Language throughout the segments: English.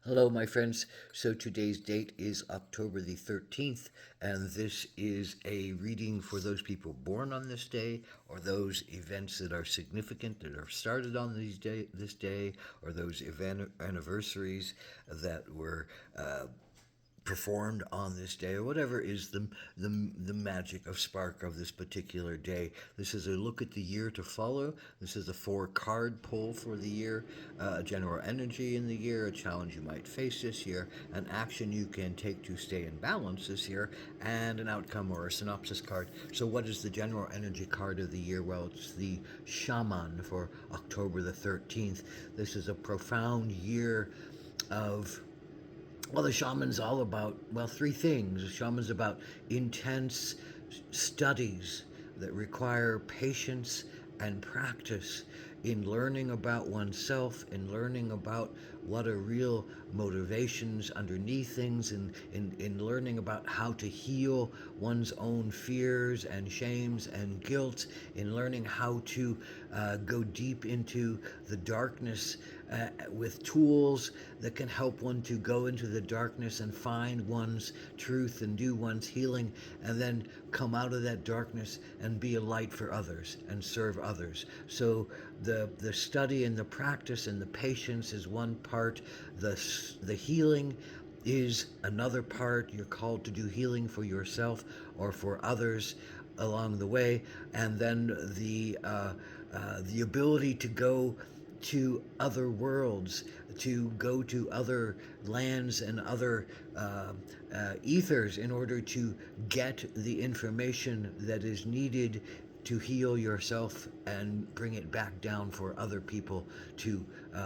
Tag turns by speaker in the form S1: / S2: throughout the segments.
S1: Hello, my friends. So today's date is October the 13th, and this is a reading for those people born on this day, or those events that are significant that are started on this day, or those anniversaries that were performed on this day, or whatever is the magic of spark of this particular day. This is a look at the year to follow. This is a 4 card pull for the year, a general energy in the year, a challenge you might face this year, an action you can take to stay in balance this year, and an outcome or a synopsis card. So, what is the general energy card of the year? Well, it's the Shaman for October the 13th. This is a profound year of, well, the shaman's all about, well, three things. The shaman's about intense studies that require patience and practice in learning about oneself, in learning about what are real motivations underneath things, in learning about how to heal one's own fears and shames and guilt, in learning how to go deep into the darkness with tools that can help one to go into the darkness and find one's truth and do one's healing, and then come out of that darkness and be a light for others and serve others. So the study and the practice and the patience is one part. The healing is another part. You're called to do healing for yourself or for others along the way, and then the ability to go to other worlds, to go to other lands and other ethers in order to get the information that is needed to heal yourself and bring it back down for other people to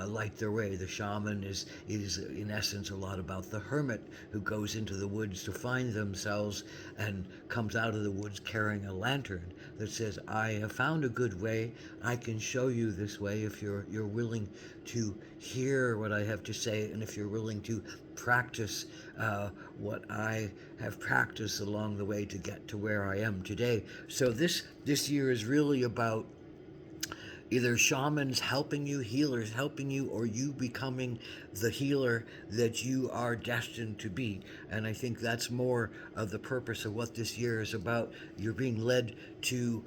S1: light their way. The shaman is in essence a lot about the hermit who goes into the woods to find themselves and comes out of the woods carrying a lantern that says, "I have found a good way. I can show you this way if you're willing to hear what I have to say, and if you're willing to practice what I have practiced along the way to get to where I am today." So this year is really about either shamans helping you, healers helping you, or you becoming the healer that you are destined to be. And I think that's more of the purpose of what this year is about. You're being led to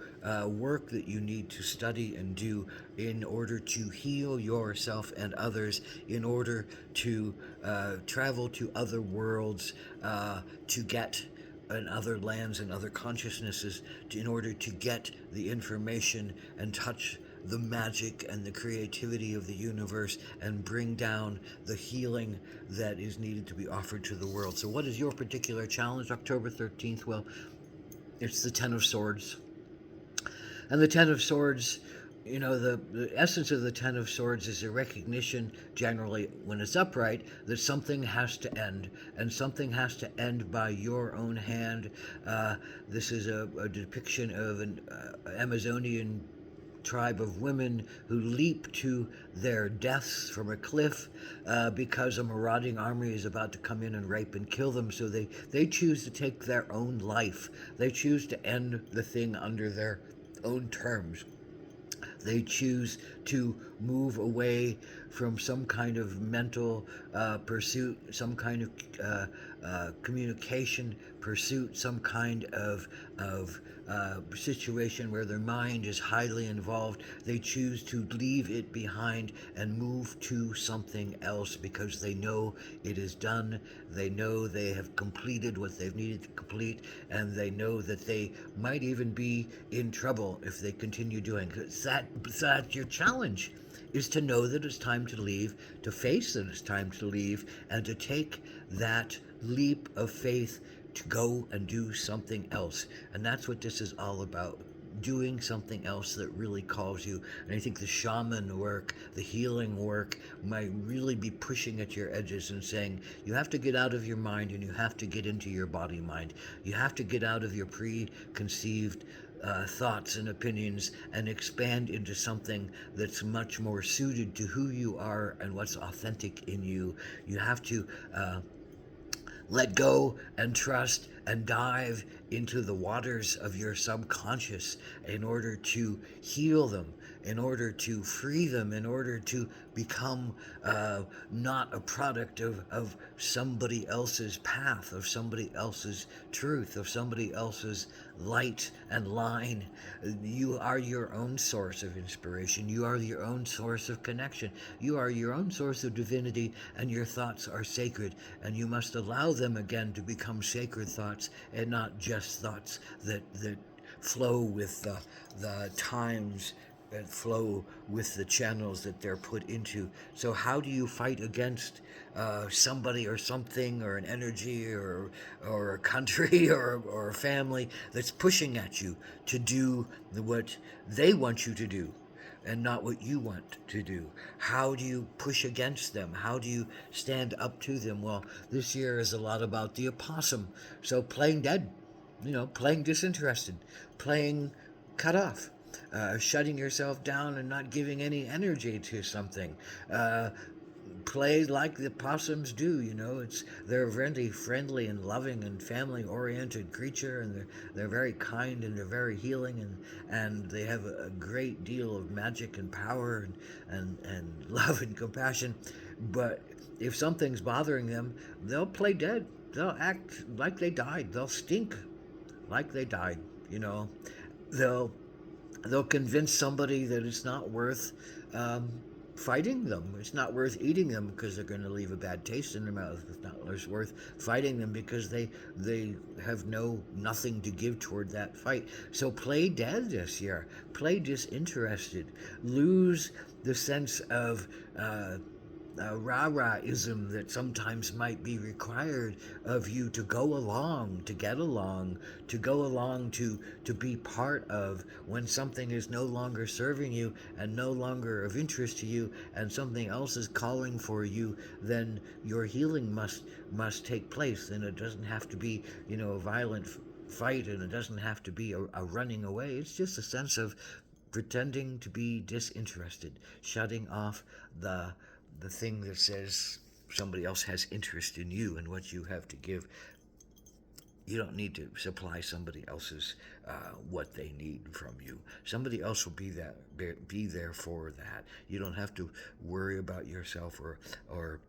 S1: work that you need to study and do in order to heal yourself and others, in order to travel to other worlds, to get in other lands and other consciousnesses, in order to get the information and touch the magic and the creativity of the universe and bring down the healing that is needed to be offered to the world. So, what is your particular challenge, October 13th? Well, it's the Ten of Swords. And the Ten of Swords, the essence of the Ten of Swords is a recognition, generally, when it's upright, that something has to end, and something has to end by your own hand. This is a depiction of an Amazonian tribe of women who leap to their deaths from a cliff because a marauding army is about to come in and rape and kill them. So they choose to take their own life. They choose to end the thing under their own terms. They choose to move away from some kind of mental pursuit, some kind of communication pursuit, some kind of situation where their mind is highly involved. They choose to leave it behind and move to something else because they know it is done. They know they have completed what they've needed to complete, and they know that they might even be in trouble if they continue doing it. That's your challenge, is to know that it's time to leave, to face that it's time to leave, and to take that leap of faith to go and do something else. And that's what this is all about, doing something else that really calls you. And I think the shaman work, the healing work, might really be pushing at your edges and saying, you have to get out of your mind and you have to get into your body mind. You have to get out of your preconceived thoughts and opinions and expand into something that's much more suited to who you are and what's authentic in you. You have to let go and trust and dive into the waters of your subconscious in order to heal them, in order to free them, in order to become not a product of somebody else's path, of somebody else's truth, of somebody else's light and line. You are your own source of inspiration. You are your own source of connection. You are your own source of divinity, and your thoughts are sacred. And you must allow them again to become sacred thoughts and not just thoughts that flow with the times, that flow with the channels that they're put into. So how do you fight against somebody or something or an energy or a country or a family that's pushing at you to do what they want you to do and not what you want to do? How do you push against them? How do you stand up to them? Well, this year is a lot about the opossum. So playing dead, playing disinterested, playing cut off, shutting yourself down and not giving any energy to something. Play like the possums do. They're a very friendly and loving and family-oriented creature, and they're very kind and they're very healing, and they have a great deal of magic and power and love and compassion. But if something's bothering them, they'll play dead. They'll act like they died. They'll stink like they died. They'll they'll convince somebody that it's not worth fighting them. It's not worth eating them because they're going to leave a bad taste in their mouth. It's not worth fighting them because they have nothing to give toward that fight. So play dead this year. Play disinterested. Lose the sense of rah-rahism that sometimes might be required of you to go along, to get along, to go along, to be part of. When something is no longer serving you and no longer of interest to you, and something else is calling for you, then your healing must take place. And it doesn't have to be, a violent fight, and it doesn't have to be a running away. It's just a sense of pretending to be disinterested, shutting off the thing that says somebody else has interest in you and what you have to give. You don't need to supply somebody else's what they need from you. Somebody else will be there for that. You don't have to worry about yourself or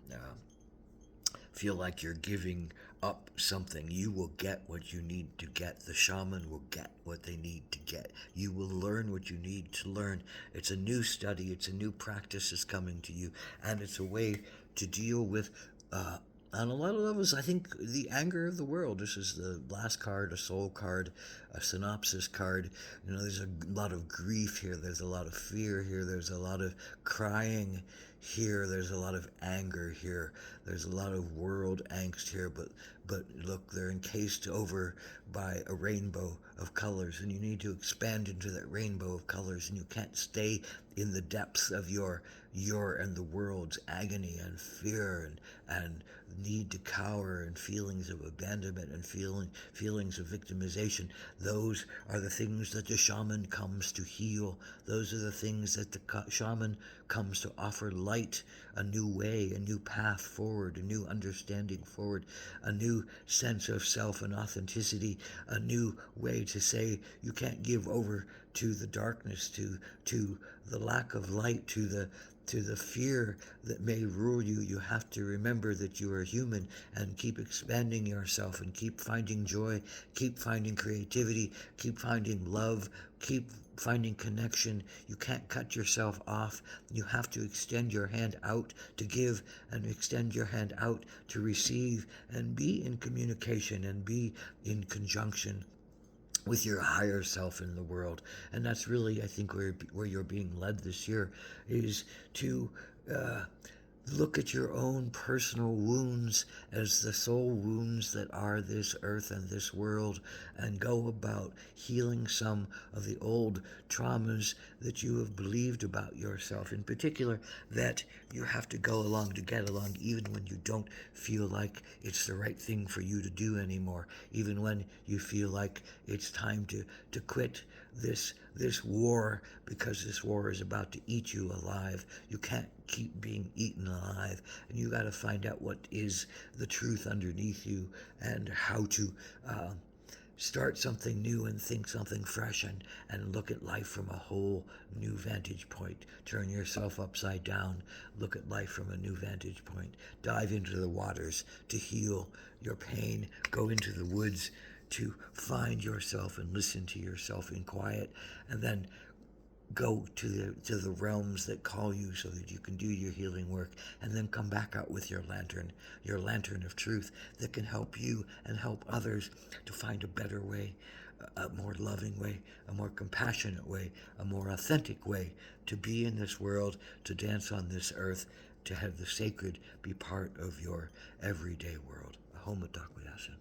S1: feel like you're giving up something. You will get what you need to get. The shaman will get what they need to get. You will learn what you need to learn. It's a new study. It's a new practice that's coming to you. And it's a way to deal with, on a lot of levels, I think, the anger of the world. This is the last card, a soul card, a synopsis card. There's a lot of grief here. There's a lot of fear here. There's a lot of crying here. There's a lot of anger here. There's a lot of world angst here, but look, they're encased over by a rainbow of colors, and you need to expand into that rainbow of colors, and you can't stay in the depths of your and the world's agony and fear and need to cower and feelings of abandonment and feelings of victimization. Those are the things that the shaman comes to heal. Those are the things that the shaman comes to offer light, a new way, a new path forward, a new understanding forward, a new sense of self and authenticity, a new way to say you can't give over to the darkness, to the lack of light, to the fear that may rule you. You have to remember that you are human and keep expanding yourself and keep finding joy, keep finding creativity, keep finding love, keep finding connection. You can't cut yourself off. You have to extend your hand out to give and extend your hand out to receive and be in communication and be in conjunction with your higher self in the world. And that's really, I think, where you're being led this year, is to look at your own personal wounds as the soul wounds that are this earth and this world, and go about healing some of the old traumas that you have believed about yourself. In particular, that you have to go along to get along, even when you don't feel like it's the right thing for you to do anymore, even when you feel like it's time to quit this war, because this war is about to eat you alive. You can't keep being eaten alive, and you got to find out what is the truth underneath you and how to start something new and think something fresh, and look at life from a whole new vantage point. Turn yourself upside down. Look at life from a new vantage point. Dive into the waters to heal your pain. Go into the woods to find yourself and listen to yourself in quiet, and then go to the realms that call you so that you can do your healing work, and then come back out with your lantern of truth that can help you and help others to find a better way, a more loving way, a more compassionate way, a more authentic way to be in this world, to dance on this earth, to have the sacred be part of your everyday world. Ahom Dakweyasha.